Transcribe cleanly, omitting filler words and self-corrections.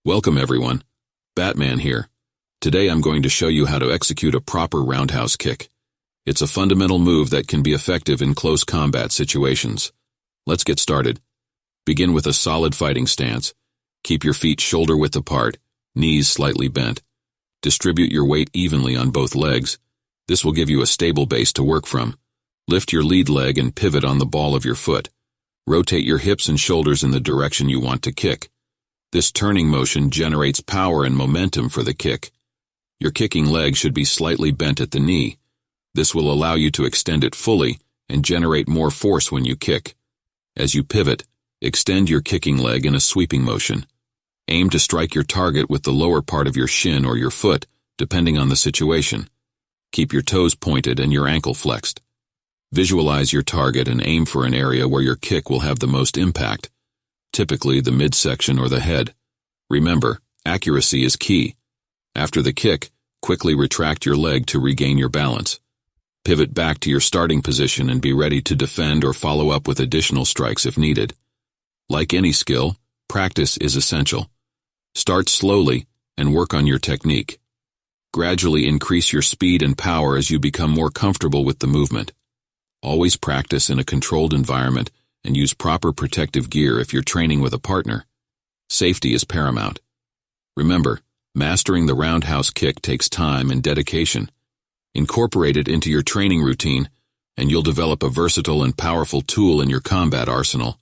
Welcome everyone. Batman here. Today I'm going to show you how to execute a proper roundhouse kick. It's a fundamental move that can be effective in close combat situations. Let's get started. Begin with a solid fighting stance. Keep your feet shoulder-width apart, knees slightly bent. Distribute your weight evenly on both legs. This will give you a stable base to work from. Lift your lead leg and pivot on the ball of your foot. Rotate your hips and shoulders in the direction you want to kick. This turning motion generates power and momentum for the kick. Your kicking leg should be slightly bent at the knee. This will allow you to extend it fully and generate more force when you kick. As you pivot, extend your kicking leg in a sweeping motion. Aim to strike your target with the lower part of your shin or your foot, depending on the situation. Keep your toes pointed and your ankle flexed. Visualize your target and aim for an area where your kick will have the most impact, typically the midsection or the head. Remember, accuracy is key. After the kick, quickly retract your leg to regain your balance. Pivot back to your starting position and be ready to defend or follow up with additional strikes if needed. Like any skill, practice is essential. Start slowly and work on your technique. Gradually increase your speed and power as you become more comfortable with the movement. Always practice in a controlled environment and use proper protective gear if you're training with a partner. Safety is paramount. Remember, mastering the roundhouse kick takes time and dedication. Incorporate it into your training routine, and you'll develop a versatile and powerful tool in your combat arsenal.